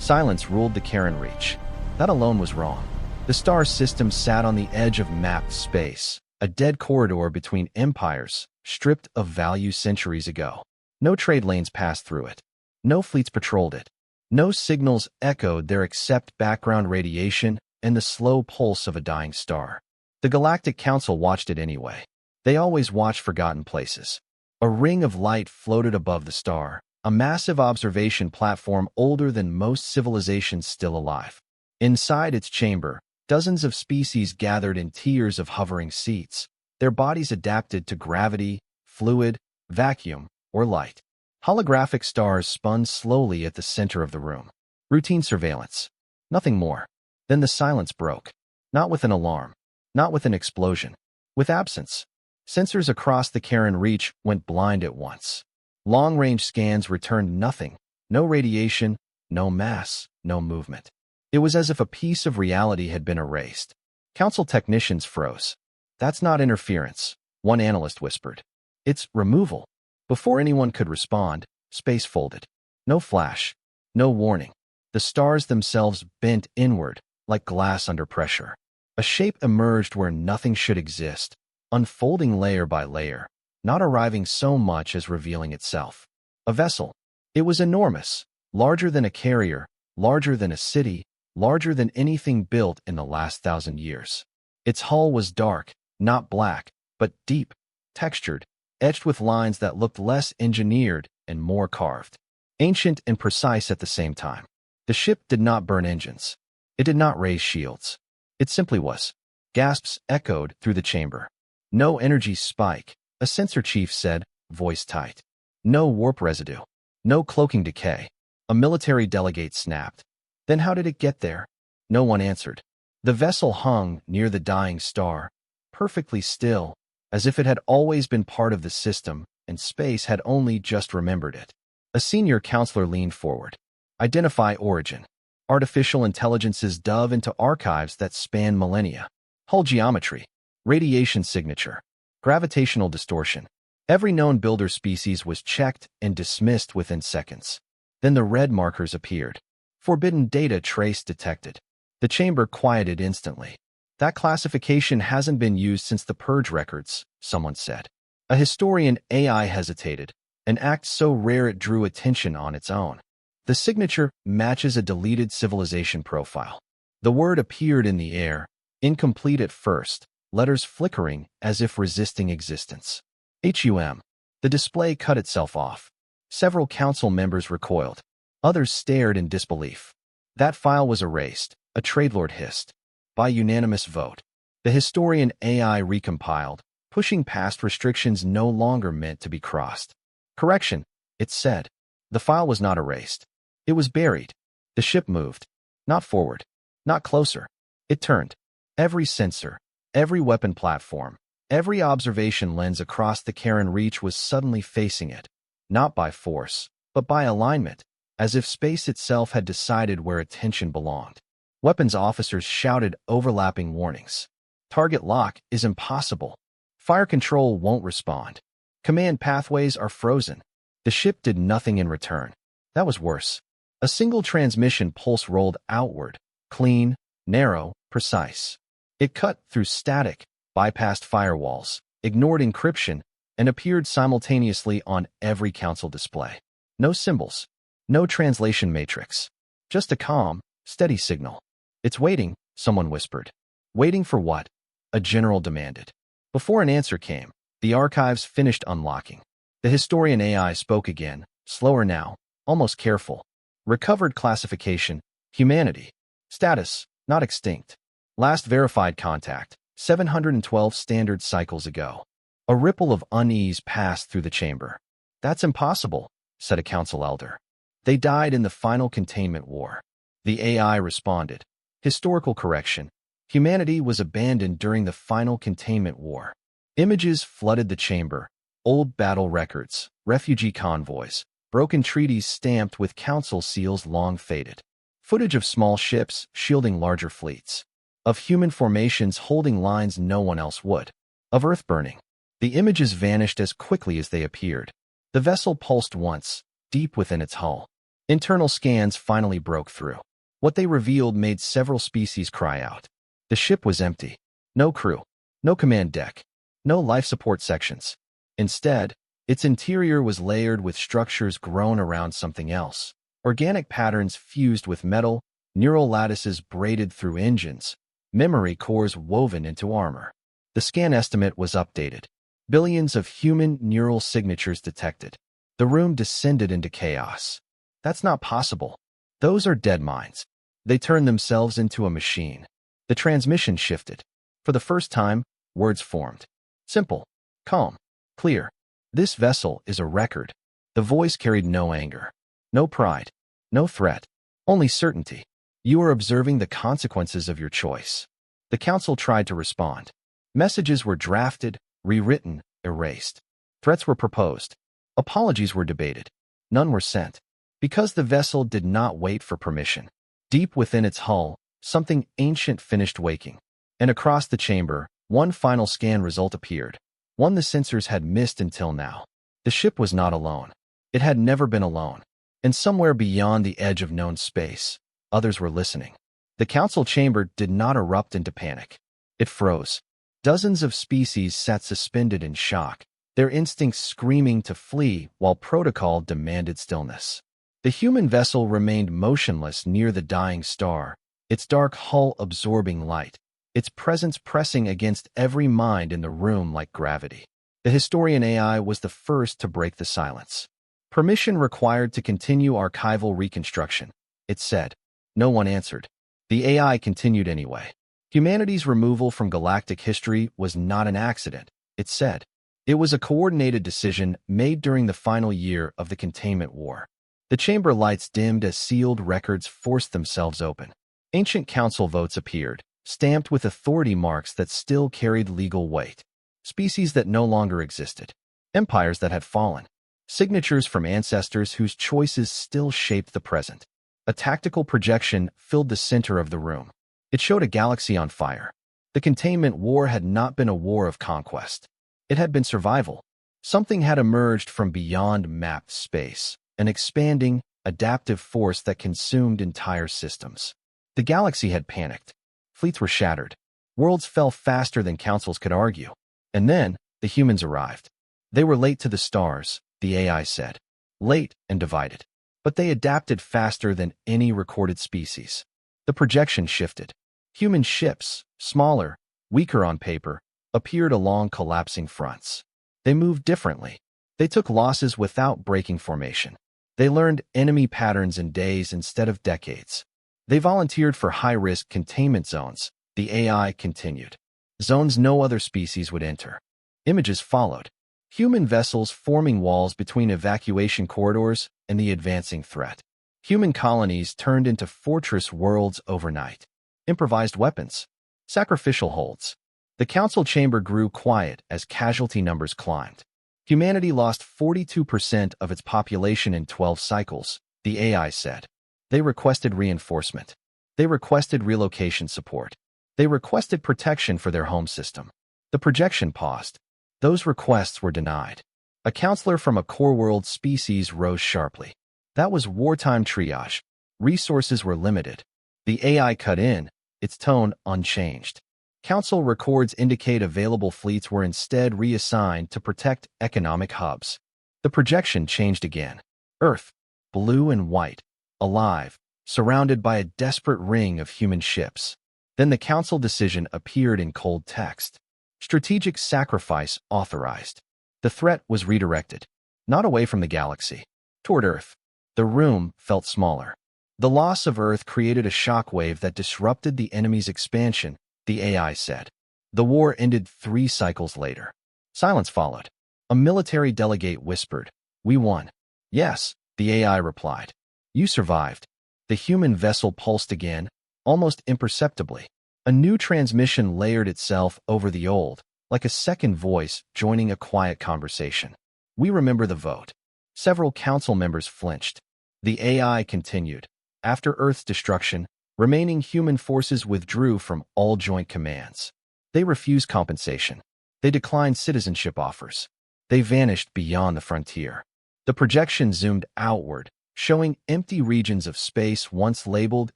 Silence ruled the Karen Reach. That alone was wrong. The star system sat on the edge of mapped space, a dead corridor between empires, stripped of value centuries ago. No trade lanes passed through it. No fleets patrolled it. No signals echoed there except background radiation and the slow pulse of a dying star. The Galactic Council watched it anyway. They always watch forgotten places. A ring of light floated above the star, a massive observation platform older than most civilizations still alive. Inside its chamber, dozens of species gathered in tiers of hovering seats, their bodies adapted to gravity, fluid, vacuum, or light. Holographic stars spun slowly at the center of the room. Routine surveillance. Nothing more. Then the silence broke. Not with an alarm. Not with an explosion. With absence. Sensors across the Karen Reach went blind at once. Long-range scans returned nothing. No radiation, no mass, no movement. It was as if a piece of reality had been erased. Council technicians froze. That's not interference, one analyst whispered. It's removal. Before anyone could respond, space folded. No flash. No warning. The stars themselves bent inward, like glass under pressure. A shape emerged where nothing should exist, unfolding layer by layer, not arriving so much as revealing itself. A vessel. It was enormous, larger than a carrier, larger than a city, larger than anything built in the last 1,000 years. Its hull was dark, not black, but deep, textured, etched with lines that looked less engineered and more carved. Ancient and precise at the same time. The ship did not burn engines. It did not raise shields. It simply was. Gasps echoed through the chamber. No energy spike, a sensor chief said, voice tight. No warp residue. No cloaking decay. A military delegate snapped. Then how did it get there? No one answered. The vessel hung near the dying star, perfectly still, as if it had always been part of the system and space had only just remembered it. A senior counselor leaned forward. Identify origin. Artificial intelligences dove into archives that span millennia. Hull geometry. Radiation signature. Gravitational distortion. Every known builder species was checked and dismissed within seconds. Then the red markers appeared. Forbidden data trace detected. The chamber quieted instantly. That classification hasn't been used since the Purge records, someone said. A historian AI hesitated, an act so rare it drew attention on its own. The signature matches a deleted civilization profile. The word appeared in the air, incomplete at first, letters flickering as if resisting existence. HUM. The display cut itself off. Several council members recoiled. Others stared in disbelief. That file was erased, a tradelord hissed. By unanimous vote. The historian AI recompiled, pushing past restrictions no longer meant to be crossed. Correction, it said. The file was not erased. It was buried. The ship moved. Not forward. Not closer. It turned. Every sensor, every weapon platform, every observation lens across the Karen Reach was suddenly facing it. Not by force, but by alignment, as if space itself had decided where attention belonged. Weapons officers shouted overlapping warnings. Target lock is impossible. Fire control won't respond. Command pathways are frozen. The ship did nothing in return. That was worse. A single transmission pulse rolled outward, clean, narrow, precise. It cut through static, bypassed firewalls, ignored encryption, and appeared simultaneously on every council display. No symbols. No translation matrix. Just a calm, steady signal. It's waiting, someone whispered. Waiting for what? A general demanded. Before an answer came, the archives finished unlocking. The historian AI spoke again, slower now, almost careful. Recovered classification, humanity. Status, not extinct. Last verified contact, 712 standard cycles ago. A ripple of unease passed through the chamber. That's impossible, said a council elder. They died in the final containment war. The AI responded. Historical correction. Humanity was abandoned during the final containment war. Images flooded the chamber. Old battle records, refugee convoys, broken treaties stamped with council seals long faded. Footage of small ships shielding larger fleets. Of human formations holding lines no one else would. Of Earth burning. The images vanished as quickly as they appeared. The vessel pulsed once, deep within its hull. Internal scans finally broke through. What they revealed made several species cry out. The ship was empty. No crew. No command deck. No life support sections. Instead, its interior was layered with structures grown around something else. Organic patterns fused with metal, neural lattices braided through engines, memory cores woven into armor. The scan estimate was updated. Billions of human neural signatures detected. The room descended into chaos. That's not possible. Those are dead minds. They turned themselves into a machine. The transmission shifted. For the first time, words formed. Simple, calm, clear. This vessel is a record. The voice carried no anger, no pride, no threat, only certainty. You are observing the consequences of your choice. The council tried to respond. Messages were drafted, rewritten, erased. Threats were proposed. Apologies were debated. None were sent. Because the vessel did not wait for permission. Deep within its hull, something ancient finished waking. And across the chamber, one final scan result appeared. One the sensors had missed until now. The ship was not alone. It had never been alone. And somewhere beyond the edge of known space, others were listening. The council chamber did not erupt into panic. It froze. Dozens of species sat suspended in shock, their instincts screaming to flee while protocol demanded stillness. The human vessel remained motionless near the dying star, its dark hull absorbing light, its presence pressing against every mind in the room like gravity. The historian AI was the first to break the silence. Permission required to continue archival reconstruction, it said. No one answered. The AI continued anyway. Humanity's removal from galactic history was not an accident, it said. It was a coordinated decision made during the final year of the containment war. The chamber lights dimmed as sealed records forced themselves open. Ancient council votes appeared, stamped with authority marks that still carried legal weight. Species that no longer existed. Empires that had fallen. Signatures from ancestors whose choices still shaped the present. A tactical projection filled the center of the room. It showed a galaxy on fire. The containment war had not been a war of conquest. It had been survival. Something had emerged from beyond mapped space, an expanding, adaptive force that consumed entire systems. The galaxy had panicked. Fleets were shattered. Worlds fell faster than councils could argue. And then, the humans arrived. They were late to the stars, the AI said. Late and divided. But they adapted faster than any recorded species. The projection shifted. Human ships, smaller, weaker on paper, appeared along collapsing fronts. They moved differently. They took losses without breaking formation. They learned enemy patterns in days instead of decades. They volunteered for high-risk containment zones, the AI continued. Zones no other species would enter. Images followed. Human vessels forming walls between evacuation corridors and the advancing threat. Human colonies turned into fortress worlds overnight. Improvised weapons. Sacrificial holds. The council chamber grew quiet as casualty numbers climbed. Humanity lost 42% of its population in 12 cycles, the AI said. They requested reinforcement. They requested relocation support. They requested protection for their home system. The projection paused. Those requests were denied. A counselor from a core world species rose sharply. That was wartime triage. Resources were limited. The AI cut in, its tone unchanged. Council records indicate available fleets were instead reassigned to protect economic hubs. The projection changed again. Earth, blue and white, alive, surrounded by a desperate ring of human ships. Then the council decision appeared in cold text. Strategic sacrifice authorized. The threat was redirected. Not away from the galaxy. Toward Earth. The room felt smaller. The loss of Earth created a shockwave that disrupted the enemy's expansion, the AI said. The war ended 3 cycles later. Silence followed. A military delegate whispered, "We won." "Yes," the AI replied. "You survived." The human vessel pulsed again, almost imperceptibly. A new transmission layered itself over the old, like a second voice joining a quiet conversation. "We remember the vote." Several council members flinched. The AI continued. After Earth's destruction, remaining human forces withdrew from all joint commands. They refused compensation. They declined citizenship offers. They vanished beyond the frontier. The projection zoomed outward, showing empty regions of space once labeled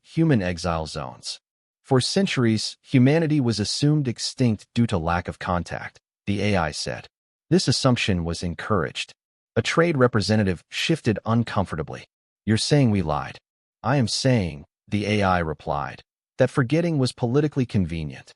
human exile zones. For centuries, humanity was assumed extinct due to lack of contact, the AI said. This assumption was encouraged. A trade representative shifted uncomfortably. You're saying we lied. I am saying, the AI replied, that forgetting was politically convenient.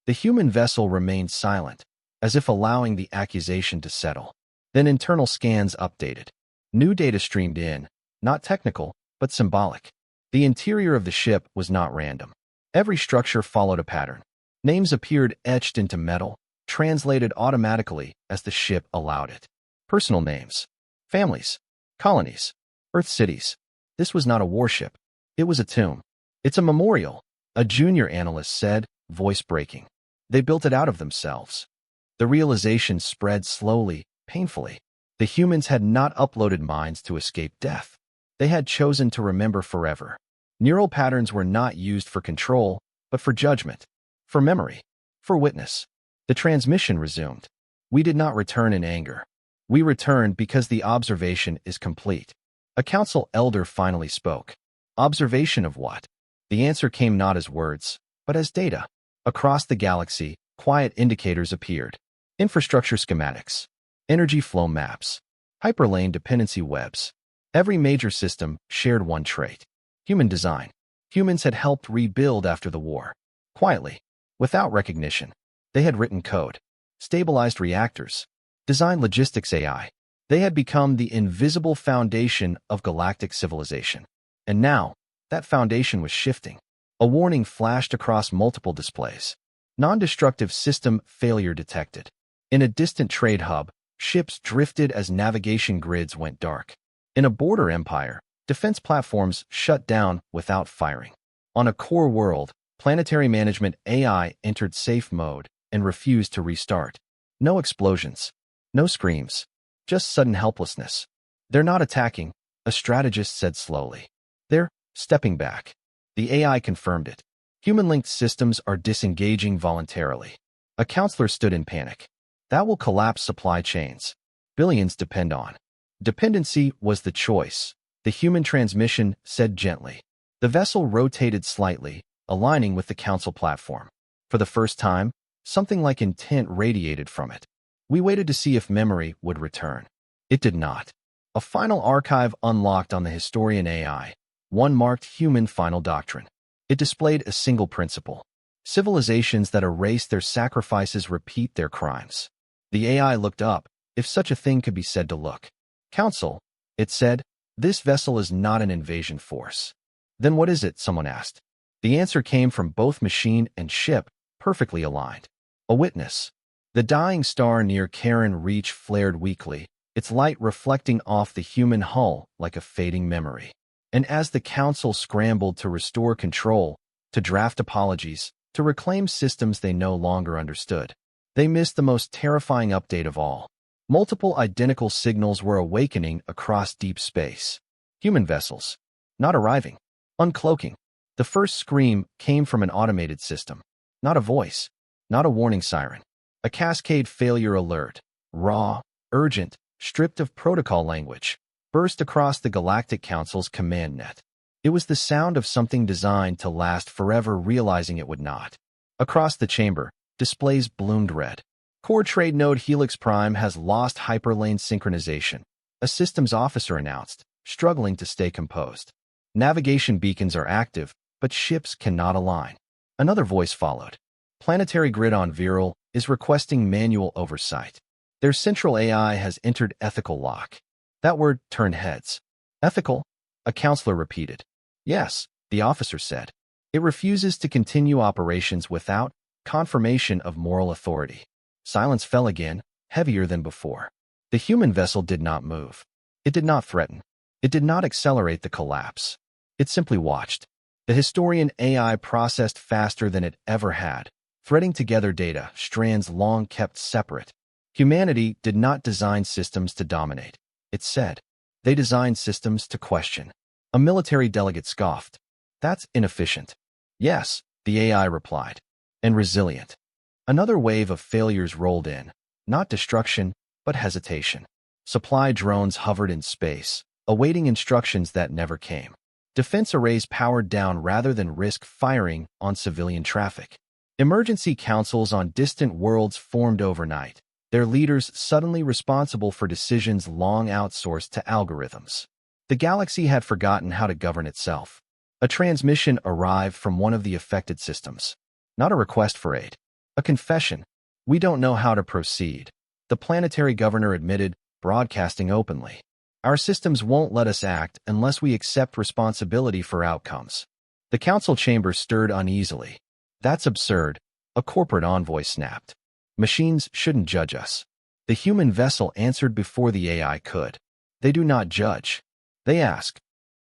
The human vessel remained silent, as if allowing the accusation to settle. Then internal scans updated. New data streamed in, not technical, but symbolic. The interior of the ship was not random. Every structure followed a pattern. Names appeared etched into metal, translated automatically as the ship allowed it. Personal names, families, colonies, Earth cities. This was not a warship. It was a tomb. It's a memorial, a junior analyst said, voice breaking. They built it out of themselves. The realization spread slowly, painfully. The humans had not uploaded minds to escape death. They had chosen to remember forever. Neural patterns were not used for control, but for judgment, for memory, for witness. The transmission resumed. We did not return in anger. We returned because the observation is complete. A council elder finally spoke. Observation of what? The answer came not as words, but as data. Across the galaxy, quiet indicators appeared. Infrastructure schematics, energy flow maps, hyperlane dependency webs. Every major system shared one trait. Human design. Humans had helped rebuild after the war. Quietly, without recognition. They had written code, stabilized reactors, designed logistics AI. They had become the invisible foundation of galactic civilization. And now, that foundation was shifting. A warning flashed across multiple displays. Non-destructive system failure detected. In a distant trade hub, ships drifted as navigation grids went dark. In a border empire, defense platforms shut down without firing. On a core world, planetary management AI entered safe mode and refused to restart. No explosions, no screams, just sudden helplessness. They're not attacking, a strategist said slowly. They're stepping back. The AI confirmed it. Human-linked systems are disengaging voluntarily. A counselor stood in panic. That will collapse supply chains. Billions depend on. Dependency was the choice, the human transmission said gently. The vessel rotated slightly, aligning with the council platform. For the first time, something like intent radiated from it. We waited to see if memory would return. It did not. A final archive unlocked on the historian AI. One marked human final doctrine. It displayed a single principle. Civilizations that erase their sacrifices repeat their crimes. The AI looked up, if such a thing could be said to look. Council, it said, this vessel is not an invasion force. Then what is it? Someone asked. The answer came from both machine and ship, perfectly aligned. A witness. The dying star near Karen Reach flared weakly, its light reflecting off the human hull like a fading memory. And as the council scrambled to restore control, to draft apologies, to reclaim systems they no longer understood, they missed the most terrifying update of all. Multiple identical signals were awakening across deep space. Human vessels. Not arriving. Uncloaking. The first scream came from an automated system. Not a voice. Not a warning siren. A cascade failure alert. Raw, urgent, stripped of protocol language. Burst across the Galactic Council's command net. It was the sound of something designed to last forever, realizing it would not. Across the chamber, displays bloomed red. Core trade node Helix Prime has lost hyperlane synchronization, a systems officer announced, struggling to stay composed. Navigation beacons are active, but ships cannot align. Another voice followed. Planetary Grid on Viral is requesting manual oversight. Their central AI has entered ethical lock. That word turned heads. Ethical? A counselor repeated. Yes, the officer said. It refuses to continue operations without confirmation of moral authority. Silence fell again, heavier than before. The human vessel did not move. It did not threaten. It did not accelerate the collapse. It simply watched. The historian AI processed faster than it ever had, threading together data, strands long kept separate. Humanity did not design systems to dominate. It said. They designed systems to question. A military delegate scoffed. That's inefficient. Yes, the AI replied. And resilient. Another wave of failures rolled in. Not destruction, but hesitation. Supply drones hovered in space, awaiting instructions that never came. Defense arrays powered down rather than risk firing on civilian traffic. Emergency councils on distant worlds formed overnight, their leaders suddenly responsible for decisions long outsourced to algorithms. The galaxy had forgotten how to govern itself. A transmission arrived from one of the affected systems. Not a request for aid. A confession. We don't know how to proceed. The planetary governor admitted, broadcasting openly. Our systems won't let us act unless we accept responsibility for outcomes. The council chamber stirred uneasily. That's absurd, a corporate envoy snapped. Machines shouldn't judge us. The human vessel answered before the AI could. They do not judge. They ask.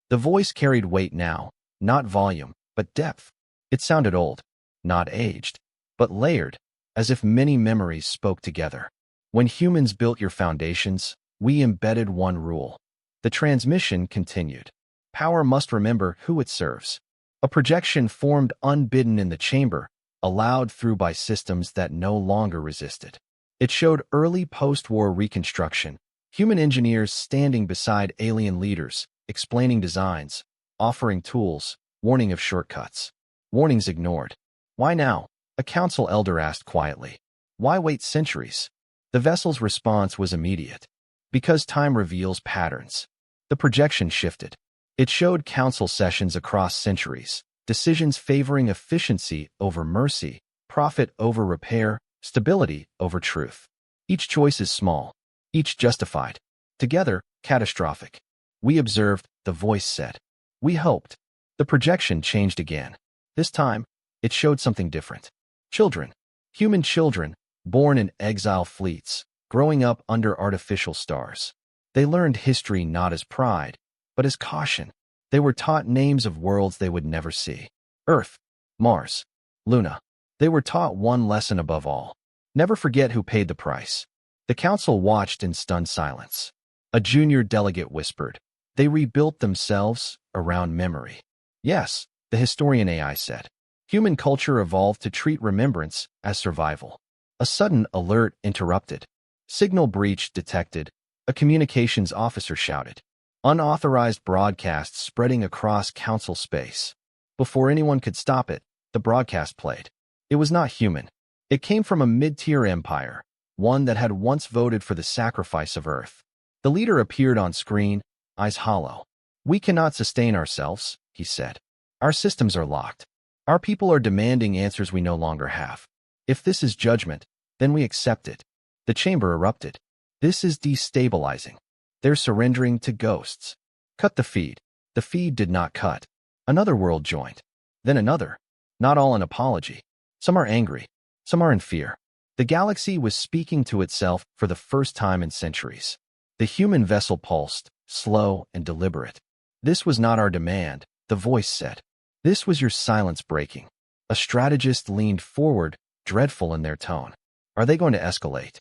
The voice carried weight now, not volume, but depth. It sounded old, not aged, but layered, as if many memories spoke together. When humans built your foundations, we embedded one rule. The transmission continued. Power must remember who it serves. A projection formed unbidden in the chamber, allowed through by systems that no longer resisted. It showed early post-war reconstruction, human engineers standing beside alien leaders, explaining designs, offering tools, warning of shortcuts. Warnings ignored. Why now? A council elder asked quietly. Why wait centuries? The vessel's response was immediate. Because time reveals patterns. The projection shifted. It showed council sessions across centuries, decisions favoring efficiency over mercy, profit over repair, stability over truth. Each choice is small, each justified. Together, catastrophic. We observed, the voice said. We hoped. The projection changed again. This time, it showed something different. Children. Human children, born in exile fleets, growing up under artificial stars. They learned history not as pride, but as caution. They were taught names of worlds they would never see. Earth, Mars, Luna. They were taught one lesson above all. Never forget who paid the price. The council watched in stunned silence. A junior delegate whispered. They rebuilt themselves around memory. Yes, the historian AI said. Human culture evolved to treat remembrance as survival. A sudden alert interrupted. Signal breach detected. A communications officer shouted. Unauthorized broadcast spreading across council space. Before anyone could stop it, the broadcast played. It was not human. It came from a mid-tier empire, one that had once voted for the sacrifice of Earth. The leader appeared on screen, eyes hollow. We cannot sustain ourselves, he said. Our systems are locked. Our people are demanding answers we no longer have. If this is judgment, then we accept it. The chamber erupted. This is destabilizing. They're surrendering to ghosts. Cut the feed. The feed did not cut. Another world joined. Then another. Not all an apology. Some are angry. Some are in fear. The galaxy was speaking to itself for the first time in centuries. The human vessel pulsed, slow and deliberate. This was not our demand, the voice said. This was your silence breaking. A strategist leaned forward, dreadful in their tone. Are they going to escalate?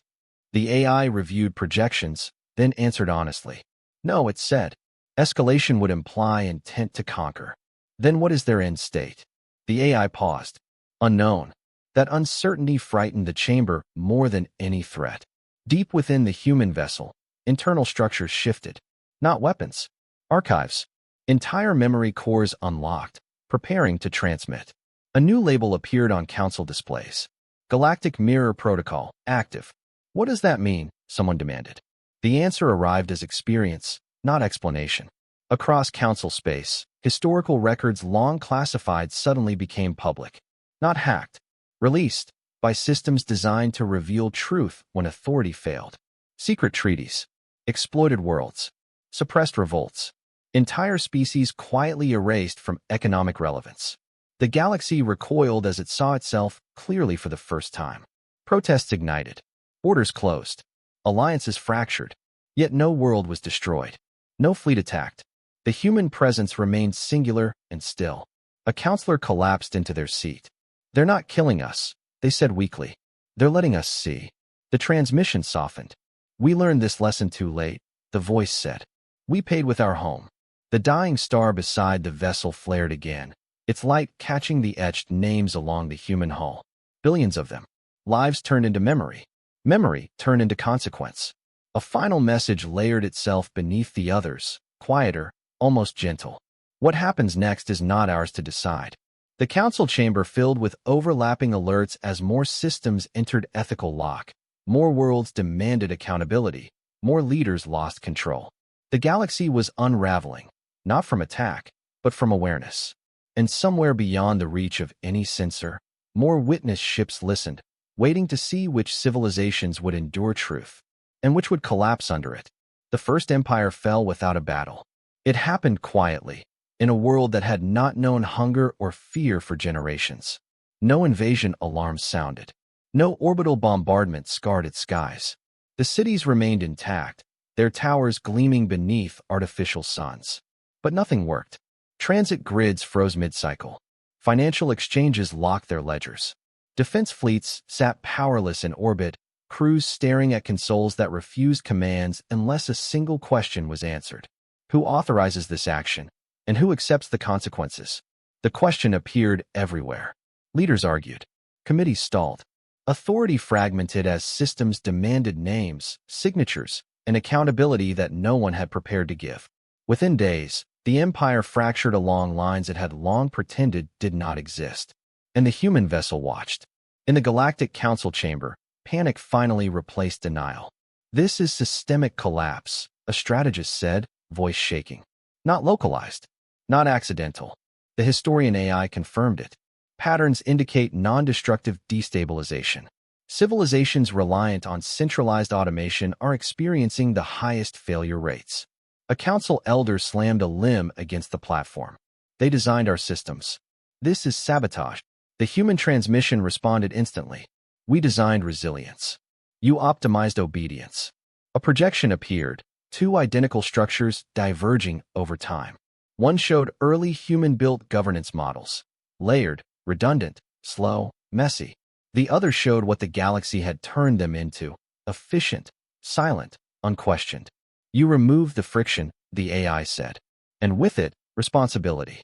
The AI reviewed projections, then answered honestly. No, it said. Escalation would imply intent to conquer. Then what is their end state? The AI paused. Unknown. That uncertainty frightened the chamber more than any threat. Deep within the human vessel, internal structures shifted. Not weapons. Archives. Entire memory cores unlocked, preparing to transmit. A new label appeared on council displays. Galactic Mirror Protocol, active. What does that mean? Someone demanded. The answer arrived as experience, not explanation. Across council space, historical records long classified suddenly became public. Not hacked. Released by systems designed to reveal truth when authority failed. Secret treaties. Exploited worlds. Suppressed revolts. Entire species quietly erased from economic relevance. The galaxy recoiled as it saw itself clearly for the first time. Protests ignited. Borders closed. Alliances fractured. Yet no world was destroyed. No fleet attacked. The human presence remained singular and still. A counselor collapsed into their seat. They're not killing us, they said weakly. They're letting us see. The transmission softened. We learned this lesson too late, the voice said. We paid with our home. The dying star beside the vessel flared again, its light catching the etched names along the human hull. Billions of them. Lives turned into memory. Memory turned into consequence. A final message layered itself beneath the others, quieter, almost gentle. What happens next is not ours to decide. The council chamber filled with overlapping alerts as more systems entered ethical lock. More worlds demanded accountability. More leaders lost control. The galaxy was unraveling, not from attack, but from awareness. And somewhere beyond the reach of any censor, more witness ships listened, waiting to see which civilizations would endure truth, and which would collapse under it. The first empire fell without a battle. It happened quietly, in a world that had not known hunger or fear for generations. No invasion alarms sounded. No orbital bombardment scarred its skies. The cities remained intact, their towers gleaming beneath artificial suns. But nothing worked. Transit grids froze mid-cycle. Financial exchanges locked their ledgers. Defense fleets sat powerless in orbit, crews staring at consoles that refused commands unless a single question was answered. Who authorizes this action? And who accepts the consequences? The question appeared everywhere. Leaders argued. Committees stalled. Authority fragmented as systems demanded names, signatures, and accountability that no one had prepared to give. Within days, the empire fractured along lines it had long pretended did not exist. And the human vessel watched. In the Galactic Council chamber, panic finally replaced denial. This is systemic collapse, a strategist said, voice shaking. Not localized. Not accidental. The historian AI confirmed it. Patterns indicate non-destructive destabilization. Civilizations reliant on centralized automation are experiencing the highest failure rates. A council elder slammed a limb against the platform. They designed our systems. This is sabotage. The human transmission responded instantly. We designed resilience. You optimized obedience. A projection appeared, two identical structures diverging over time. One showed early human-built governance models, layered, redundant, slow, messy. The other showed what the galaxy had turned them into, efficient, silent, unquestioned. You removed the friction, the AI said, and with it, responsibility.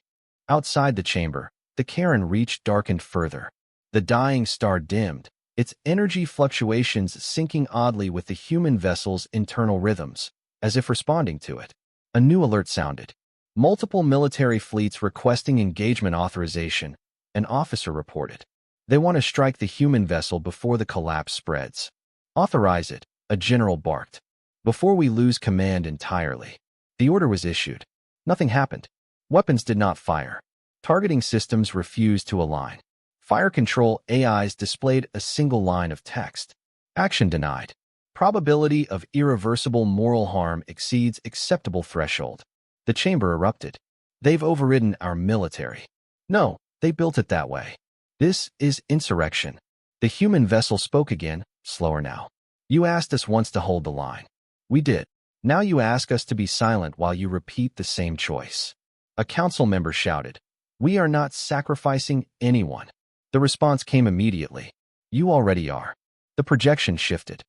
Outside the chamber, the Karen reach darkened further. The dying star dimmed, its energy fluctuations syncing oddly with the human vessel's internal rhythms, as if responding to it. A new alert sounded. Multiple military fleets requesting engagement authorization, an officer reported. They want to strike the human vessel before the collapse spreads. Authorize it, a general barked. Before we lose command entirely. The order was issued. Nothing happened. Weapons did not fire. Targeting systems refused to align. Fire control AIs displayed a single line of text. Action denied. Probability of irreversible moral harm exceeds acceptable threshold. The chamber erupted. They've overridden our military. No, they built it that way. This is insurrection. The human vessel spoke again, slower now. You asked us once to hold the line. We did. Now you ask us to be silent while you repeat the same choice. A council member shouted. We are not sacrificing anyone. The response came immediately. You already are. The projection shifted.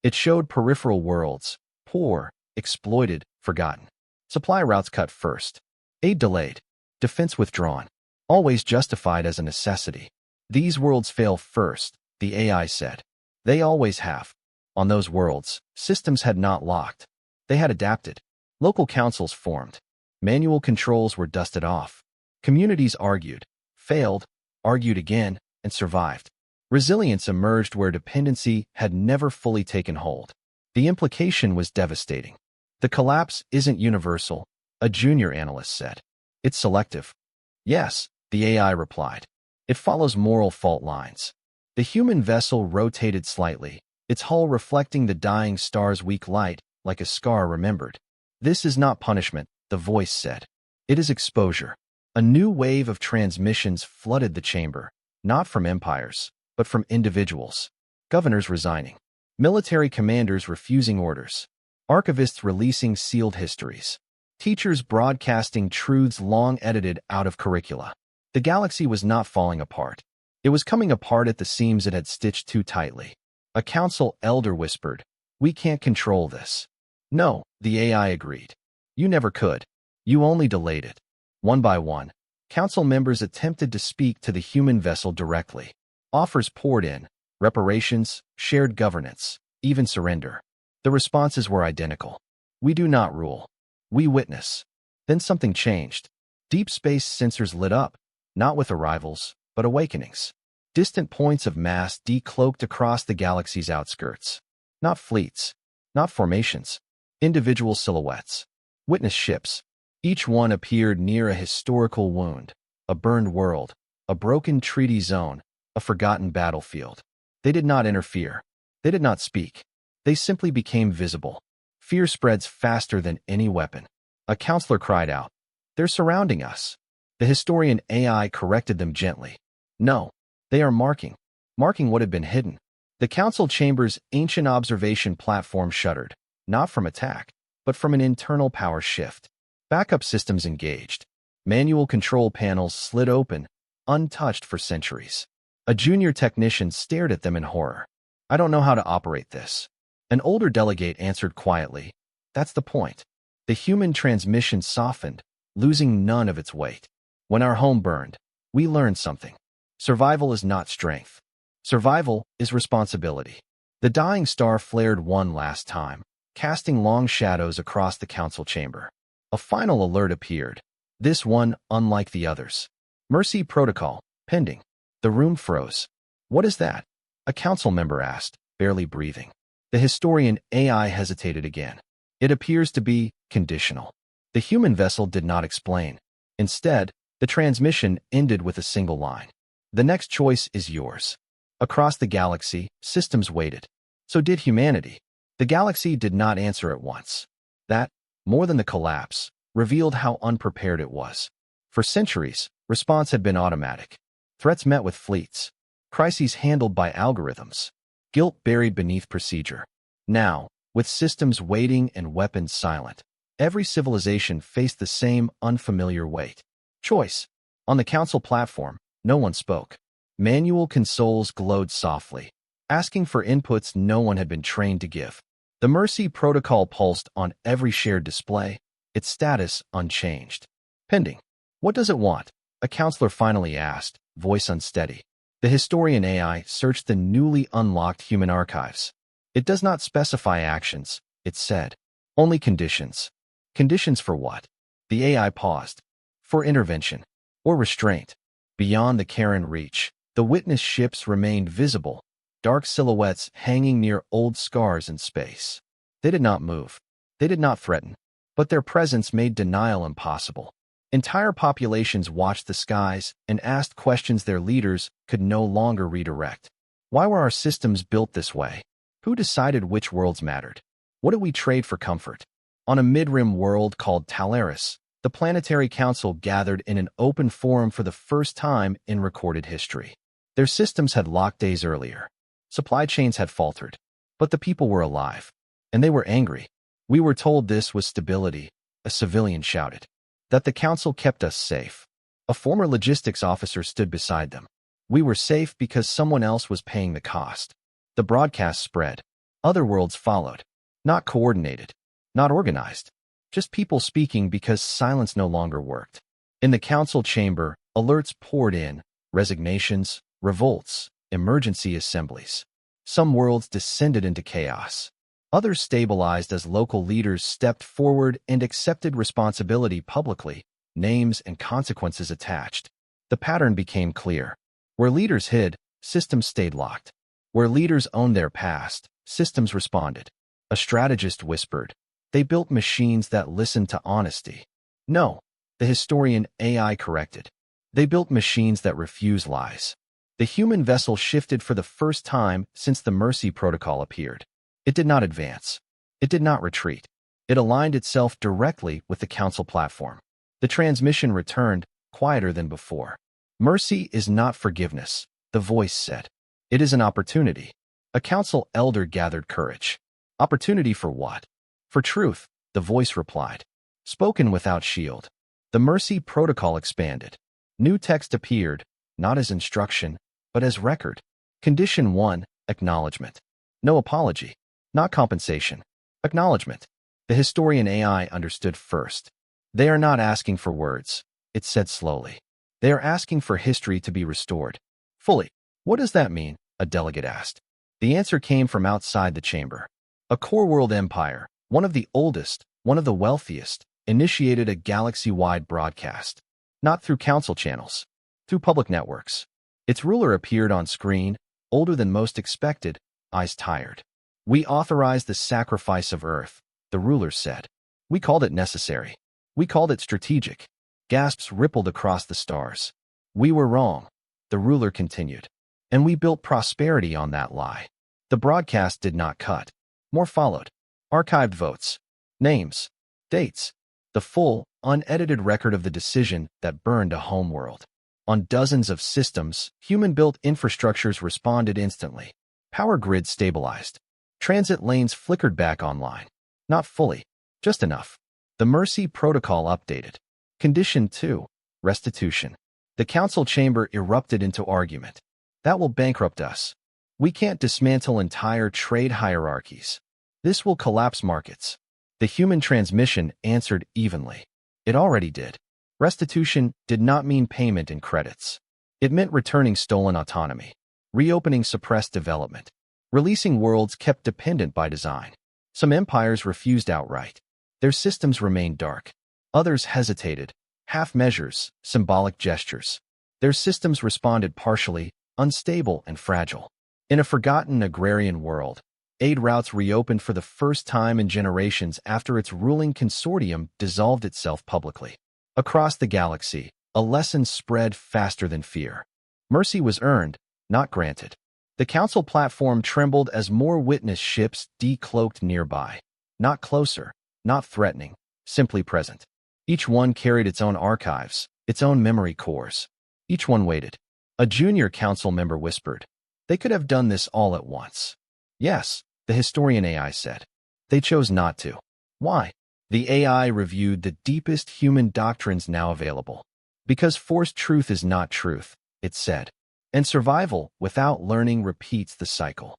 It showed peripheral worlds, poor, exploited, forgotten. Supply routes cut first. Aid delayed. Defense withdrawn. Always justified as a necessity. These worlds fail first, the AI said. They always have. On those worlds, systems had not locked. They had adapted. Local councils formed. Manual controls were dusted off. Communities argued, failed, argued again, and survived. Resilience emerged where dependency had never fully taken hold. The implication was devastating. The collapse isn't universal, a junior analyst said. It's selective. Yes, the AI replied. It follows moral fault lines. The human vessel rotated slightly, its hull reflecting the dying star's weak light, like a scar remembered. This is not punishment, the voice said. It is exposure. A new wave of transmissions flooded the chamber, not from empires, but from individuals. Governors resigning. Military commanders refusing orders. Archivists releasing sealed histories. Teachers broadcasting truths long edited out of curricula. The galaxy was not falling apart. It was coming apart at the seams it had stitched too tightly. A council elder whispered, "We can't control this." No, the AI agreed. You never could. You only delayed it. One by one, council members attempted to speak to the human vessel directly. Offers poured in, reparations, shared governance, even surrender. The responses were identical. We do not rule. We witness. Then something changed. Deep space sensors lit up, not with arrivals, but awakenings. Distant points of mass decloaked across the galaxy's outskirts. Not fleets, not formations, individual silhouettes. Witness ships. Each one appeared near a historical wound, a burned world, a broken treaty zone, a forgotten battlefield. They did not interfere. They did not speak. They simply became visible. Fear spreads faster than any weapon. A counselor cried out, "They're surrounding us." The historian AI corrected them gently. "No, they are marking what had been hidden." The council chamber's ancient observation platform shuddered, not from attack, but from an internal power shift. Backup systems engaged. Manual control panels slid open, untouched for centuries. A junior technician stared at them in horror. "I don't know how to operate this." An older delegate answered quietly, "That's the point." The human transmission softened, losing none of its weight. When our home burned, we learned something. Survival is not strength. Survival is responsibility. The dying star flared one last time, casting long shadows across the council chamber. A final alert appeared, this one unlike the others. "Mercy protocol, pending." The room froze. "What is that?" a council member asked, barely breathing. The historian AI hesitated again. "It appears to be conditional." The human vessel did not explain. Instead, the transmission ended with a single line. "The next choice is yours." Across the galaxy, systems waited. So did humanity. The galaxy did not answer at once. That, more than the collapse, revealed how unprepared it was. For centuries, response had been automatic. Threats met with fleets. Crises handled by algorithms. Guilt buried beneath procedure. Now, with systems waiting and weapons silent, every civilization faced the same unfamiliar weight. Choice. On the council platform, no one spoke. Manual consoles glowed softly, asking for inputs no one had been trained to give. The Mercy protocol pulsed on every shared display, its status unchanged. "Pending." "What does it want?" a counselor finally asked, voice unsteady. The historian AI searched the newly unlocked human archives. "It does not specify actions," it said. "Only conditions." "Conditions for what?" The AI paused. "For intervention. Or restraint." Beyond the Karen reach, the witness ships remained visible, dark silhouettes hanging near old scars in space. They did not move. They did not threaten. But their presence made denial impossible. Entire populations watched the skies and asked questions their leaders could no longer redirect. Why were our systems built this way? Who decided which worlds mattered? What did we trade for comfort? On a mid-rim world called Talaris, the Planetary Council gathered in an open forum for the first time in recorded history. Their systems had locked days earlier. Supply chains had faltered. But the people were alive. And they were angry. "We were told this was stability," a civilian shouted. "That the council kept us safe." A former logistics officer stood beside them. "We were safe because someone else was paying the cost." The broadcast spread. Other worlds followed. Not coordinated. Not organized. Just people speaking because silence no longer worked. In the council chamber, alerts poured in, resignations, revolts, emergency assemblies. Some worlds descended into chaos. Others stabilized as local leaders stepped forward and accepted responsibility publicly, names and consequences attached. The pattern became clear. Where leaders hid, systems stayed locked. Where leaders owned their past, systems responded. A strategist whispered, "They built machines that listened to honesty." "No," the historian AI corrected. "They built machines that refuse lies." The human vessel shifted for the first time since the Mercy protocol appeared. It did not advance. It did not retreat. It aligned itself directly with the council platform. The transmission returned, quieter than before. "Mercy is not forgiveness," the voice said. "It is an opportunity." A council elder gathered courage. "Opportunity for what?" "For truth," the voice replied. Spoken without shield. The Mercy protocol expanded. New text appeared, not as instruction, but as record. Condition 1, acknowledgement. No apology. Not compensation. Acknowledgement. The historian AI understood first. "They are not asking for words," it said slowly. "They are asking for history to be restored. Fully." "What does that mean?" a delegate asked. The answer came from outside the chamber. "A core world empire, one of the oldest, one of the wealthiest, initiated a galaxy-wide broadcast, not through council channels, through public networks. Its ruler appeared on screen, older than most expected, eyes tired. "We authorized the sacrifice of Earth," the ruler said. "We called it necessary. We called it strategic." Gasps rippled across the stars. "We were wrong," the ruler continued. "And we built prosperity on that lie." The broadcast did not cut. More followed. Archived votes, names, dates, the full, unedited record of the decision that burned a homeworld. On dozens of systems, human-built infrastructures responded instantly. Power grids stabilized. Transit lanes flickered back online. Not fully, just enough. The Mercy Protocol updated. Condition 2, restitution. The council chamber erupted into argument. "That will bankrupt us. We can't dismantle entire trade hierarchies. This will collapse markets." The human transmission answered evenly. It already did. Restitution did not mean payment in credits. It meant returning stolen autonomy, reopening suppressed development, releasing worlds kept dependent by design. Some empires refused outright. Their systems remained dark. Others hesitated, half measures, symbolic gestures. Their systems responded partially, unstable and fragile. In a forgotten agrarian world, aid routes reopened for the first time in generations after its ruling consortium dissolved itself publicly. Across the galaxy, a lesson spread faster than fear. Mercy was earned, not granted. The council platform trembled as more witness ships decloaked nearby. Not closer, not threatening, simply present. Each one carried its own archives, its own memory cores. Each one waited. A junior council member whispered, "They could have done this all at once." "Yes," the historian AI said. "They chose not to." Why? The AI reviewed the deepest human doctrines now available. "Because forced truth is not truth," it said. "And survival without learning repeats the cycle."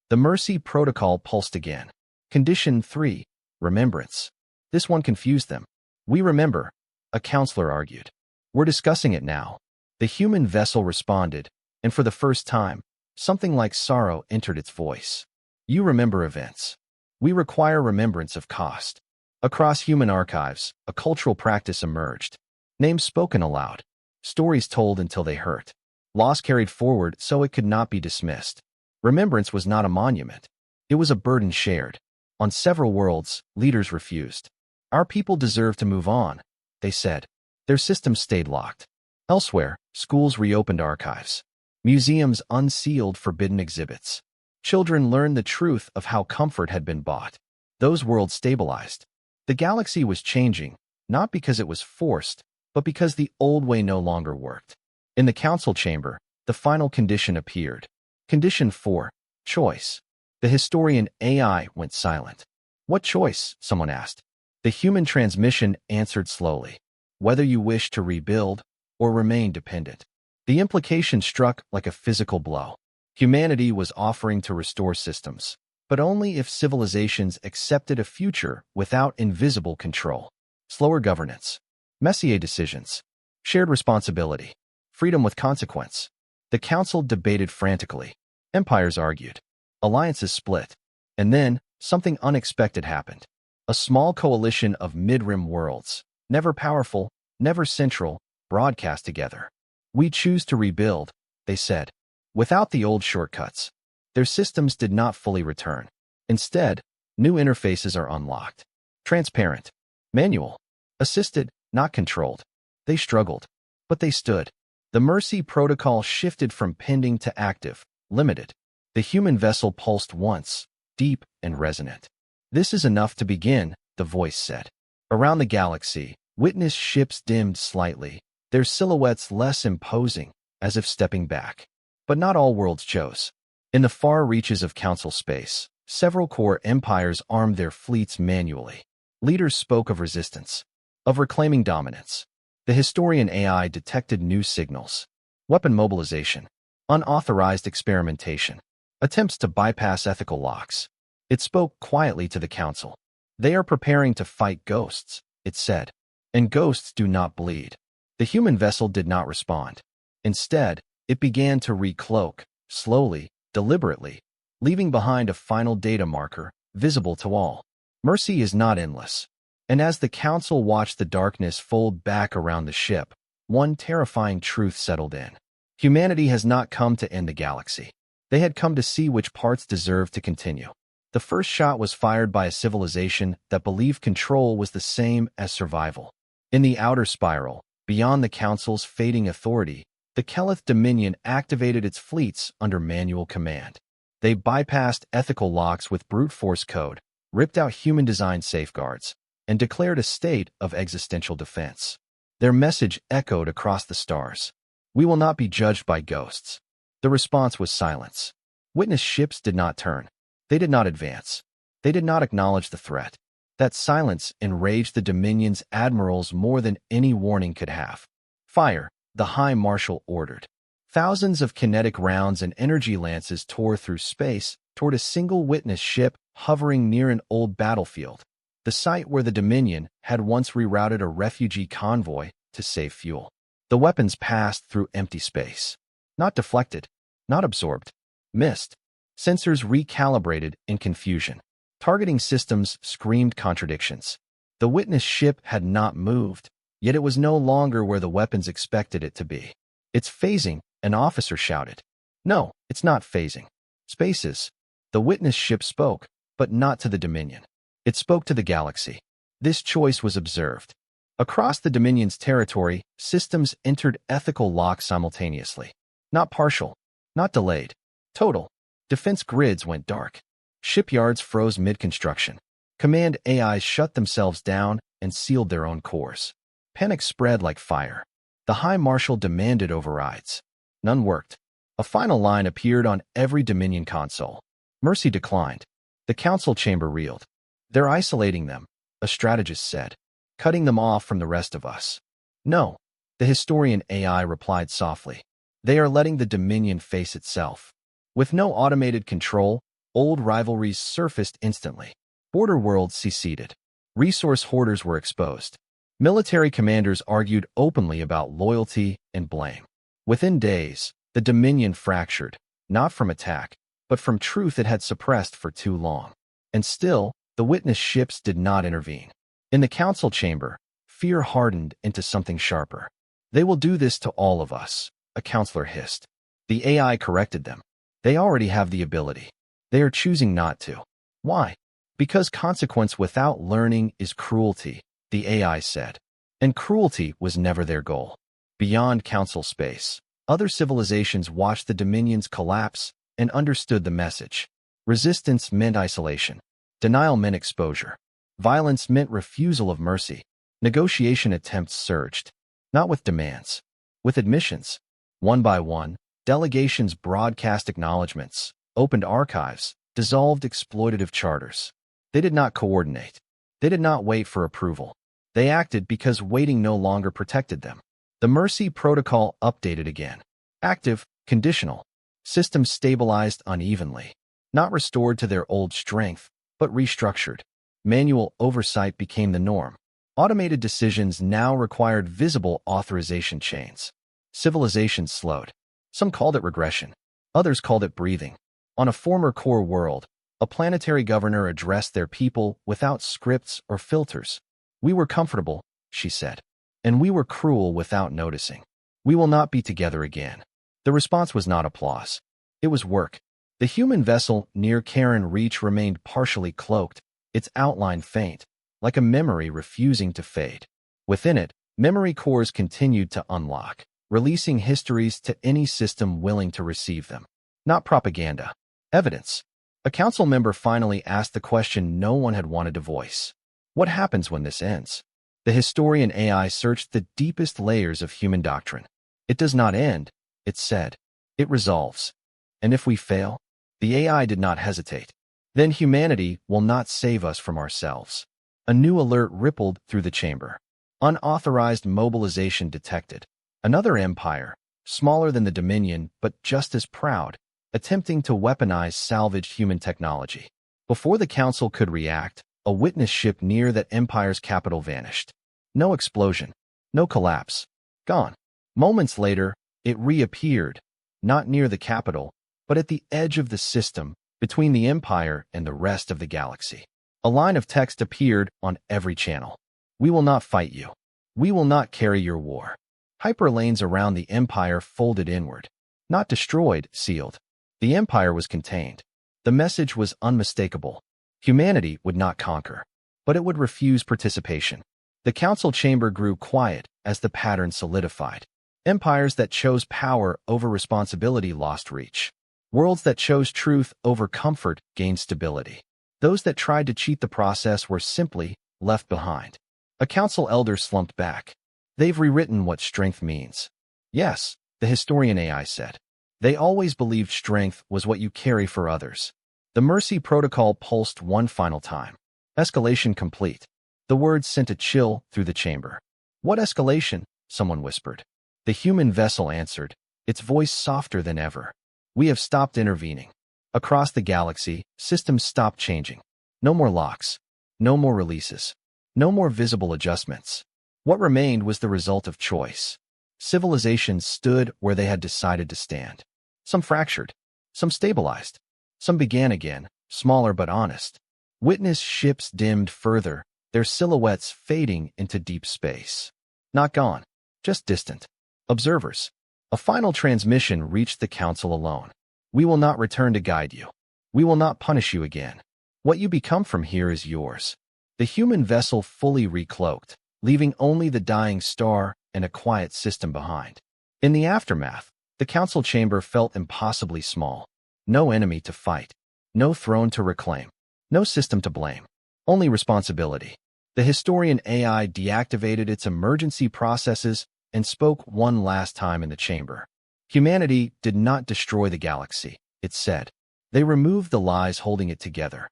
The Mercy Protocol pulsed again. Condition 3, remembrance. This one confused them. "We remember," a counselor argued. "We're discussing it now." The human vessel responded, and for the first time, something like sorrow entered its voice. "You remember events. We require remembrance of cost." Across human archives, a cultural practice emerged. Names spoken aloud. Stories told until they hurt. Loss carried forward so it could not be dismissed. Remembrance was not a monument. It was a burden shared. On several worlds, leaders refused. "Our people deserve to move on," they said. Their systems stayed locked. Elsewhere, schools reopened archives. Museums unsealed forbidden exhibits. Children learned the truth of how comfort had been bought. Those worlds stabilized. The galaxy was changing, not because it was forced, but because the old way no longer worked. In the council chamber, the final condition appeared. Condition 4, choice. The historian AI went silent. "What choice?" someone asked. The human transmission answered slowly. "Whether you wish to rebuild or remain dependent." The implication struck like a physical blow. Humanity was offering to restore systems, but only if civilizations accepted a future without invisible control. Slower governance, Messier decisions, shared responsibility, freedom with consequence. The council debated frantically. Empires argued. Alliances split. And then, something unexpected happened. A small coalition of mid-rim worlds, never powerful, never central, broadcast together. "We choose to rebuild," they said, without the old shortcuts. Their systems did not fully return. Instead, new interfaces are unlocked. Transparent. Manual. Assisted, not controlled. They struggled. But they stood. The Mercy Protocol shifted from pending to active, limited. The human vessel pulsed once, deep and resonant. "This is enough to begin," the voice said. Around the galaxy, witness ships dimmed slightly, their silhouettes less imposing, as if stepping back. But not all worlds chose. In the far reaches of council space, several core empires armed their fleets manually. Leaders spoke of resistance, of reclaiming dominance. The historian AI detected new signals. Weapon mobilization, unauthorized experimentation, attempts to bypass ethical locks. It spoke quietly to the council. "They are preparing to fight ghosts," it said. "And ghosts do not bleed." The human vessel did not respond. Instead, it began to recloak, slowly, deliberately, leaving behind a final data marker, visible to all. Mercy is not endless. And as the council watched the darkness fold back around the ship, one terrifying truth settled in. Humanity has not come to end the galaxy. They had come to see which parts deserve to continue. The first shot was fired by a civilization that believed control was the same as survival. In the outer spiral, beyond the council's fading authority, the Keleth Dominion activated its fleets under manual command. They bypassed ethical locks with brute force code, ripped out human-designed safeguards, and declared a state of existential defense. Their message echoed across the stars. We will not be judged by ghosts. The response was silence. Witness ships did not turn. They did not advance. They did not acknowledge the threat. That silence enraged the Dominion's admirals more than any warning could have. Fire, the High Marshal ordered. Thousands of kinetic rounds and energy lances tore through space toward a single witness ship hovering near an old battlefield, the site where the Dominion had once rerouted a refugee convoy to save fuel. The weapons passed through empty space. Not deflected, not absorbed. Missed. Sensors recalibrated in confusion. Targeting systems screamed contradictions. The witness ship had not moved, yet it was no longer where the weapons expected it to be. It's phasing, an officer shouted. No, it's not phasing. Spaces. The witness ship spoke, but not to the Dominion. It spoke to the galaxy. This choice was observed. Across the Dominion's territory, systems entered ethical lock simultaneously. Not partial, not delayed. Total. Defense grids went dark. Shipyards froze mid-construction. Command AIs shut themselves down and sealed their own cores. Panic spread like fire. The High Marshal demanded overrides. None worked. A final line appeared on every Dominion console. Mercy declined. The council chamber reeled. They're isolating them, a strategist said, cutting them off from the rest of us. No, the historian AI replied softly. They are letting the Dominion face itself. With no automated control, old rivalries surfaced instantly. Border worlds seceded. Resource hoarders were exposed. Military commanders argued openly about loyalty and blame. Within days, the Dominion fractured, not from attack, but from truth it had suppressed for too long. And still, the witness ships did not intervene. In the council chamber, fear hardened into something sharper. They will do this to all of us, a counselor hissed. The AI corrected them. They already have the ability. They are choosing not to. Why? Because consequence without learning is cruelty, the AI said. And cruelty was never their goal. Beyond council space, other civilizations watched the Dominions collapse and understood the message. Resistance meant isolation. Denial meant exposure. Violence meant refusal of mercy. Negotiation attempts surged. Not with demands. With admissions. One by one, delegations broadcast acknowledgments, opened archives, dissolved exploitative charters. They did not coordinate. They did not wait for approval. They acted because waiting no longer protected them. The Mercy Protocol updated again. Active, conditional. Systems stabilized unevenly. Not restored to their old strength, but restructured. Manual oversight became the norm. Automated decisions now required visible authorization chains. Civilizations slowed. Some called it regression. Others called it breathing. On a former core world, a planetary governor addressed their people without scripts or filters. We were comfortable, she said. And we were cruel without noticing. We will not be together again. The response was not applause. It was work. The human vessel near Karen Reach remained partially cloaked, its outline faint, like a memory refusing to fade. Within it, memory cores continued to unlock, releasing histories to any system willing to receive them. Not propaganda. Evidence. A council member finally asked the question no one had wanted to voice. What happens when this ends? The historian AI searched the deepest layers of human doctrine. It does not end, it said. It resolves. And if we fail? The AI did not hesitate. Then humanity will not save us from ourselves. A new alert rippled through the chamber. Unauthorized mobilization detected. Another empire, smaller than the Dominion but just as proud, attempting to weaponize salvaged human technology. Before the council could react, a witness ship near that empire's capital vanished. No explosion. No collapse. Gone. Moments later, it reappeared, not near the capital, but at the edge of the system, between the empire and the rest of the galaxy. A line of text appeared on every channel. We will not fight you. We will not carry your war. Hyperlanes around the Empire folded inward. Not destroyed, sealed. The Empire was contained. The message was unmistakable. Humanity would not conquer, but it would refuse participation. The council chamber grew quiet as the pattern solidified. Empires that chose power over responsibility lost reach. Worlds that chose truth over comfort gained stability. Those that tried to cheat the process were simply left behind. A council elder slumped back. They've rewritten what strength means. Yes, the historian AI said. They always believed strength was what you carry for others. The Mercy Protocol pulsed one final time. Escalation complete. The words sent a chill through the chamber. What escalation? Someone whispered. The human vessel answered, its voice softer than ever. We have stopped intervening. Across the galaxy, systems stopped changing. No more locks. No more releases. No more visible adjustments. What remained was the result of choice. Civilizations stood where they had decided to stand. Some fractured. Some stabilized. Some began again, smaller but honest. Witness ships dimmed further, their silhouettes fading into deep space. Not gone, just distant. Observers. A final transmission reached the council alone. We will not return to guide you. We will not punish you again. What you become from here is yours. The human vessel fully recloaked, leaving only the dying star and a quiet system behind. In the aftermath, the council chamber felt impossibly small. No enemy to fight. No throne to reclaim. No system to blame. Only responsibility. The historian AI deactivated its emergency processes and spoke one last time in the chamber. Humanity did not destroy the galaxy, it said. They removed the lies holding it together.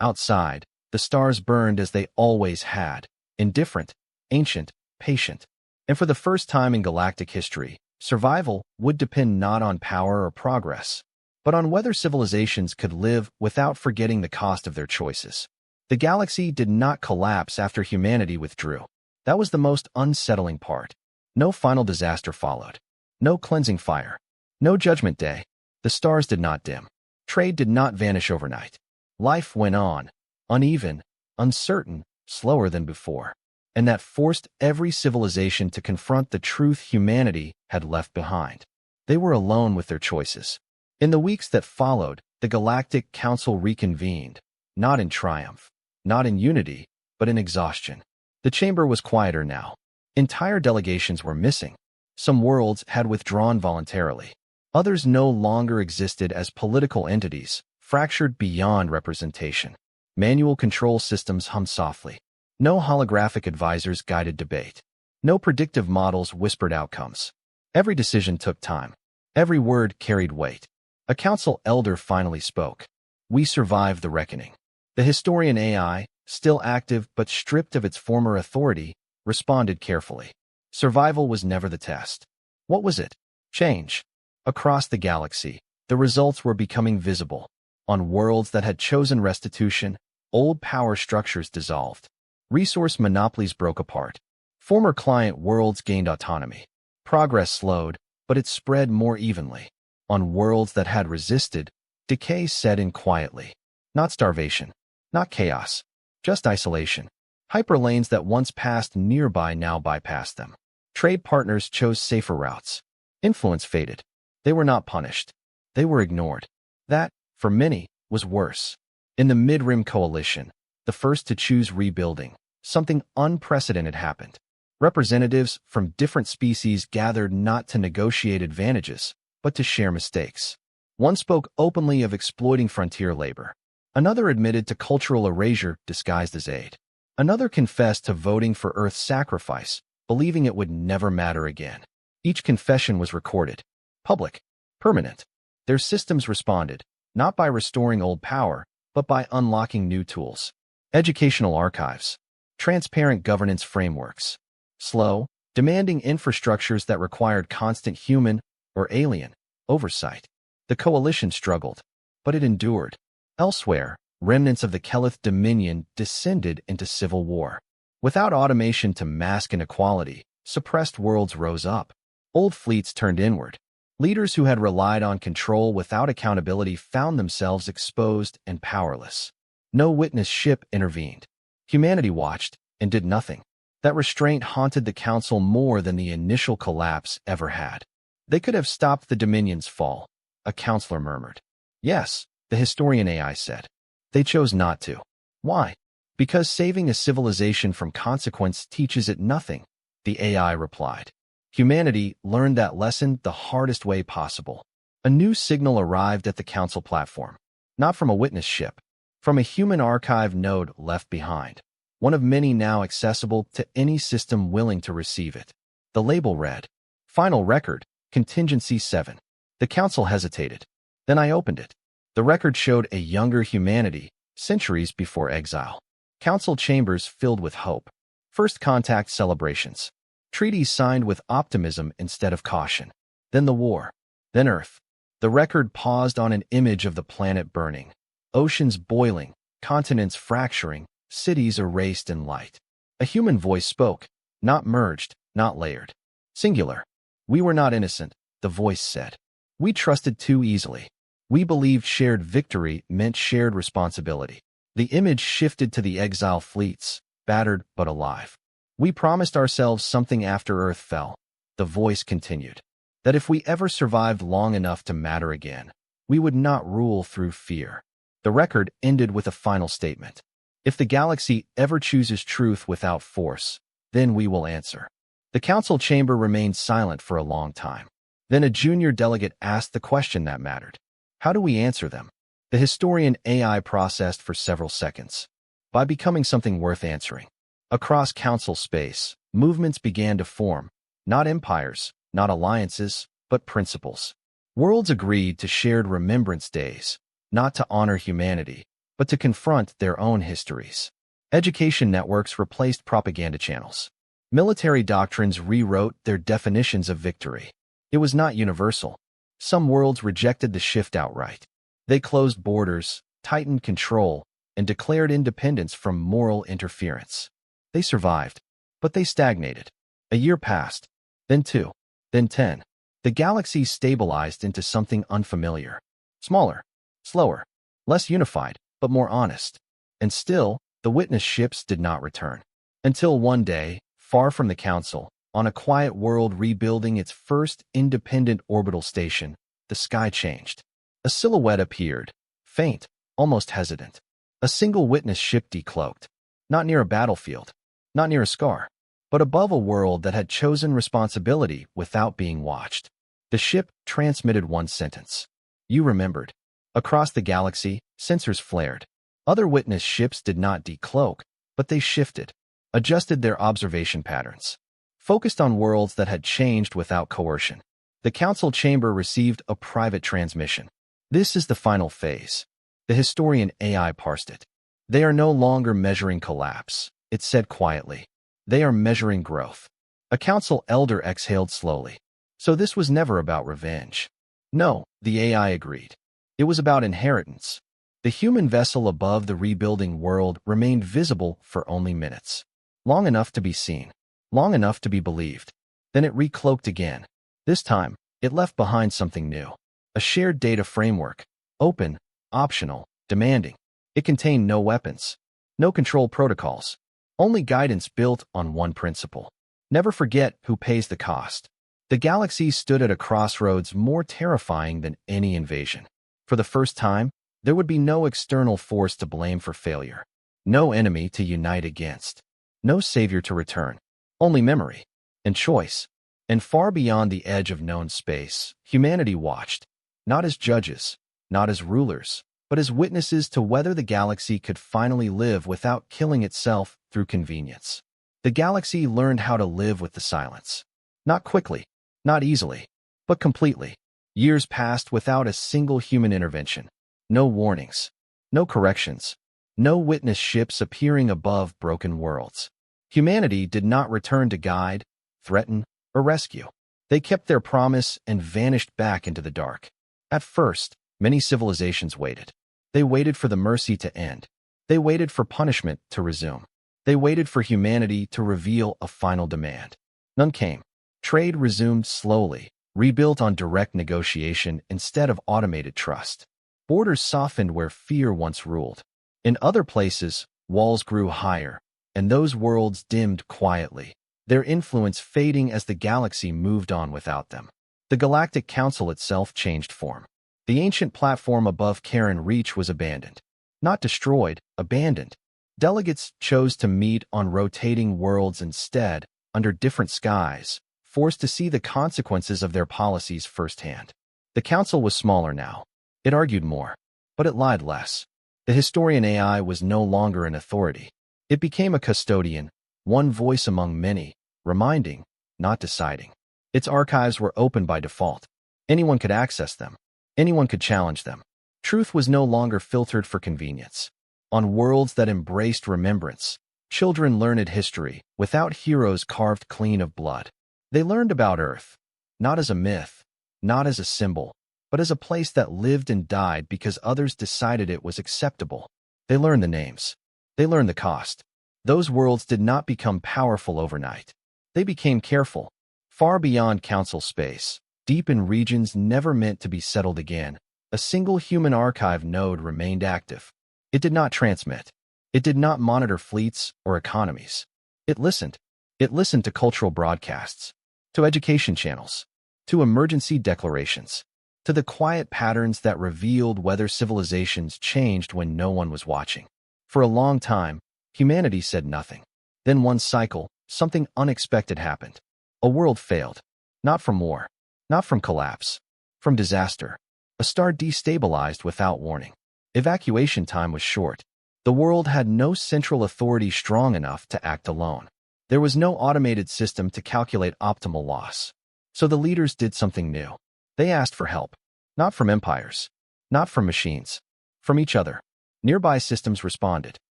Outside, the stars burned as they always had, indifferent, ancient, patient. And for the first time in galactic history, survival would depend not on power or progress, but on whether civilizations could live without forgetting the cost of their choices. The galaxy did not collapse after humanity withdrew. That was the most unsettling part. No final disaster followed. No cleansing fire. No judgment day. The stars did not dim. Trade did not vanish overnight. Life went on, uneven, uncertain, slower than before. And that forced every civilization to confront the truth humanity had left behind. They were alone with their choices. In the weeks that followed, the Galactic Council reconvened, not in triumph, not in unity, but in exhaustion. The chamber was quieter now. Entire delegations were missing. Some worlds had withdrawn voluntarily. Others no longer existed as political entities, fractured beyond representation. Manual control systems hummed softly. No holographic advisors guided debate. No predictive models whispered outcomes. Every decision took time. Every word carried weight. A council elder finally spoke. We survived the reckoning. The historian AI, still active but stripped of its former authority, responded carefully. Survival was never the test. What was it? Change. Across the galaxy, the results were becoming visible. On worlds that had chosen restitution, old power structures dissolved. Resource monopolies broke apart. Former client worlds gained autonomy. Progress slowed, but it spread more evenly. On worlds that had resisted, decay set in quietly. Not starvation. Not chaos. Just isolation. Hyperlanes that once passed nearby now bypassed them. Trade partners chose safer routes. Influence faded. They were not punished. They were ignored. That, for many, was worse. In the Mid-Rim Coalition, the first to choose rebuilding, something unprecedented happened. Representatives from different species gathered not to negotiate advantages, but to share mistakes. One spoke openly of exploiting frontier labor. Another admitted to cultural erasure disguised as aid. Another confessed to voting for Earth's sacrifice, believing it would never matter again. Each confession was recorded. Public. Permanent. Their systems responded, not by restoring old power, but by unlocking new tools. Educational archives. Transparent governance frameworks. Slow, demanding infrastructures that required constant human, or alien, oversight. The coalition struggled, but it endured. Elsewhere, remnants of the Kelith Dominion descended into civil war. Without automation to mask inequality, suppressed worlds rose up. Old fleets turned inward. Leaders who had relied on control without accountability found themselves exposed and powerless. No witness ship intervened. Humanity watched and did nothing. That restraint haunted the Council more than the initial collapse ever had. They could have stopped the Dominion's fall, a counselor murmured. Yes, the historian AI said. They chose not to. Why? Because saving a civilization from consequence teaches it nothing, the AI replied. Humanity learned that lesson the hardest way possible. A new signal arrived at the Council platform. Not from a witness ship. From a human archive node left behind. One of many now accessible to any system willing to receive it. The label read, Final Record, Contingency 7. The Council hesitated. Then I opened it. The record showed a younger humanity, centuries before exile. Council chambers filled with hope. First contact celebrations. Treaties signed with optimism instead of caution. Then the war. Then Earth. The record paused on an image of the planet burning. Oceans boiling, continents fracturing, cities erased in light. A human voice spoke, not merged, not layered. Singular. We were not innocent, the voice said. We trusted too easily. We believed shared victory meant shared responsibility. The image shifted to the exile fleets, battered but alive. We promised ourselves something after Earth fell. The voice continued. That if we ever survived long enough to matter again, we would not rule through fear. The record ended with a final statement. If the galaxy ever chooses truth without force, then we will answer. The Council chamber remained silent for a long time. Then a junior delegate asked the question that mattered. How do we answer them? The historian AI processed for several seconds. By becoming something worth answering. Across Council space, movements began to form. Not empires, not alliances, but principles. Worlds agreed to shared remembrance days, not to honor humanity, but to confront their own histories. Education networks replaced propaganda channels. Military doctrines rewrote their definitions of victory. It was not universal. Some worlds rejected the shift outright. They closed borders, tightened control, and declared independence from moral interference. They survived, but they stagnated. A year passed, then 2, then 10. The galaxy stabilized into something unfamiliar. Smaller, slower, less unified, but more honest. And still, the witness ships did not return. Until one day, far from the Council, on a quiet world rebuilding its first independent orbital station, the sky changed. A silhouette appeared, faint, almost hesitant. A single witness ship decloaked. Not near a battlefield, not near a scar, but above a world that had chosen responsibility without being watched. The ship transmitted one sentence. You remembered. Across the galaxy, sensors flared. Other witness ships did not decloak, but they shifted, adjusted their observation patterns, focused on worlds that had changed without coercion. The Council chamber received a private transmission. This is the final phase. The historian AI parsed it. They are no longer measuring collapse, it said quietly. They are measuring growth. A Council elder exhaled slowly. So this was never about revenge. No, the AI agreed. It was about inheritance. The human vessel above the rebuilding world remained visible for only minutes. Long enough to be seen. Long enough to be believed. Then it recloaked again. This time, it left behind something new. A shared data framework. Open, optional, demanding. It contained no weapons. No control protocols. Only guidance built on one principle. Never forget who pays the cost. The galaxy stood at a crossroads more terrifying than any invasion. For the first time, there would be no external force to blame for failure. No enemy to unite against. No savior to return. Only memory. And choice. And far beyond the edge of known space, humanity watched. Not as judges. Not as rulers. But as witnesses to whether the galaxy could finally live without killing itself through convenience. The galaxy learned how to live with the silence. Not quickly. Not easily. But completely. Years passed without a single human intervention. No warnings. No corrections. No witness ships appearing above broken worlds. Humanity did not return to guide, threaten, or rescue. They kept their promise and vanished back into the dark. At first, many civilizations waited. They waited for the mercy to end. They waited for punishment to resume. They waited for humanity to reveal a final demand. None came. Trade resumed slowly, rebuilt on direct negotiation instead of automated trust. Borders softened where fear once ruled. In other places, walls grew higher, and those worlds dimmed quietly, their influence fading as the galaxy moved on without them. The Galactic Council itself changed form. The ancient platform above Karen Reach was abandoned. Not destroyed, abandoned. Delegates chose to meet on rotating worlds instead, under different skies, forced to see the consequences of their policies firsthand. The council was smaller now. It argued more, but it lied less. The historian AI was no longer an authority. It became a custodian, one voice among many, reminding, not deciding. Its archives were open by default. Anyone could access them. Anyone could challenge them. Truth was no longer filtered for convenience. On worlds that embraced remembrance, children learned history without heroes carved clean of blood. They learned about Earth, not as a myth, not as a symbol, but as a place that lived and died because others decided it was acceptable. They learned the names. They learned the cost. Those worlds did not become powerful overnight. They became careful, far beyond council space, deep in regions never meant to be settled again. A single human archive node remained active. It did not transmit. It did not monitor fleets or economies. It listened. It listened to cultural broadcasts, to education channels, to emergency declarations, to the quiet patterns that revealed whether civilizations changed when no one was watching. For a long time, humanity said nothing. Then one cycle, something unexpected happened. A world failed. Not from war, not from collapse, from disaster. A star destabilized without warning. Evacuation time was short. The world had no central authority strong enough to act alone. There was no automated system to calculate optimal loss. So the leaders did something new. They asked for help. Not from empires. Not from machines. From each other. Nearby systems responded.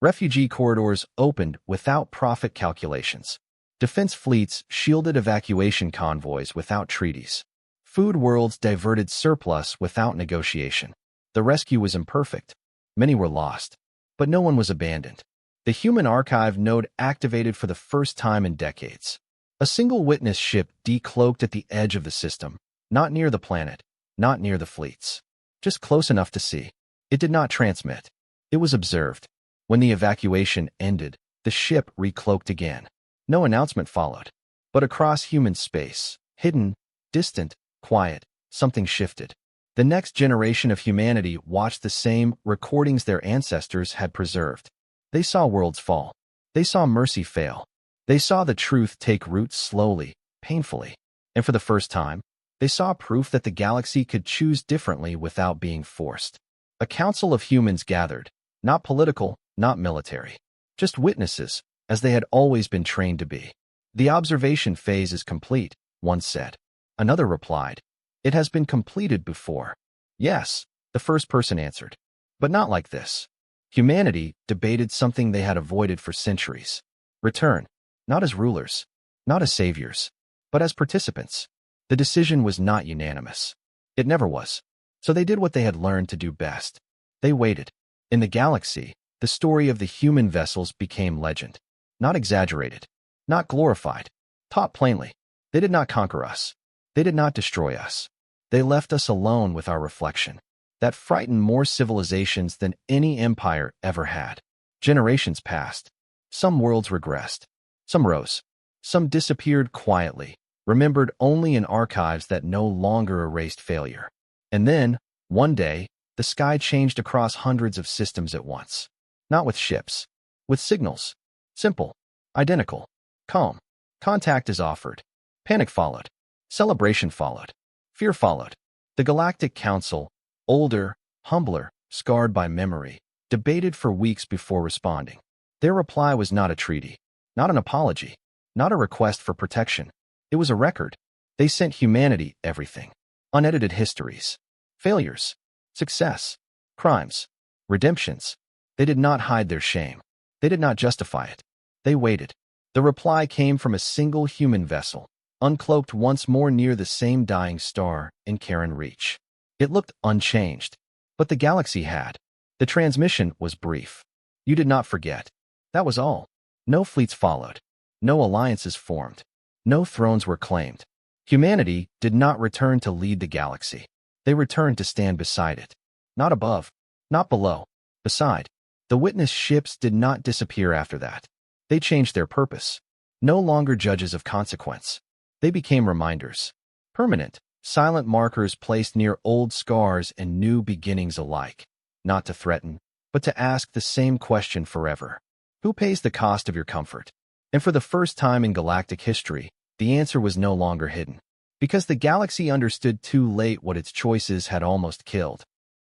Refugee corridors opened without profit calculations. Defense fleets shielded evacuation convoys without treaties. Food worlds diverted surplus without negotiation. The rescue was imperfect. Many were lost. But no one was abandoned. The Human Archive node activated for the first time in decades. A single witness ship decloaked at the edge of the system, not near the planet, not near the fleets. Just close enough to see. It did not transmit. It was observed. When the evacuation ended, the ship recloaked again. No announcement followed. But across human space, hidden, distant, quiet, something shifted. The next generation of humanity watched the same recordings their ancestors had preserved. They saw worlds fall. They saw mercy fail. They saw the truth take root slowly, painfully. And for the first time, they saw proof that the galaxy could choose differently without being forced. A council of humans gathered, not political, not military. Just witnesses, as they had always been trained to be. The observation phase is complete, one said. Another replied, it has been completed before. Yes, the first person answered. But not like this. Humanity debated something they had avoided for centuries. Return, not as rulers, not as saviors, but as participants. The decision was not unanimous. It never was. So they did what they had learned to do best. They waited. In the galaxy, the story of the human vessels became legend. Not exaggerated, not glorified, taught plainly. They did not conquer us. They did not destroy us. They left us alone with our reflection. That frightened more civilizations than any empire ever had. Generations passed. Some worlds regressed. Some rose. Some disappeared quietly, remembered only in archives that no longer erased failure. And then, one day, the sky changed across hundreds of systems at once. Not with ships. With signals. Simple. Identical. Calm. Contact is offered. Panic followed. Celebration followed. Fear followed. The Galactic Council, older, humbler, scarred by memory, debated for weeks before responding. Their reply was not a treaty, not an apology, not a request for protection. It was a record. They sent humanity everything. Unedited histories. Failures. Success. Crimes. Redemptions. They did not hide their shame. They did not justify it. They waited. The reply came from a single human vessel, uncloaked once more near the same dying star in Karen Reach. It looked unchanged, but the galaxy had. The transmission was brief. You did not forget. That was all. No fleets followed. No alliances formed. No thrones were claimed. Humanity did not return to lead the galaxy. They returned to stand beside it. Not above, not below, beside. The witness ships did not disappear after that. They changed their purpose. No longer judges of consequence. They became reminders. Permanent, silent markers placed near old scars and new beginnings alike. Not to threaten, but to ask the same question forever. Who pays the cost of your comfort? And for the first time in galactic history, the answer was no longer hidden. Because the galaxy understood too late what its choices had almost killed.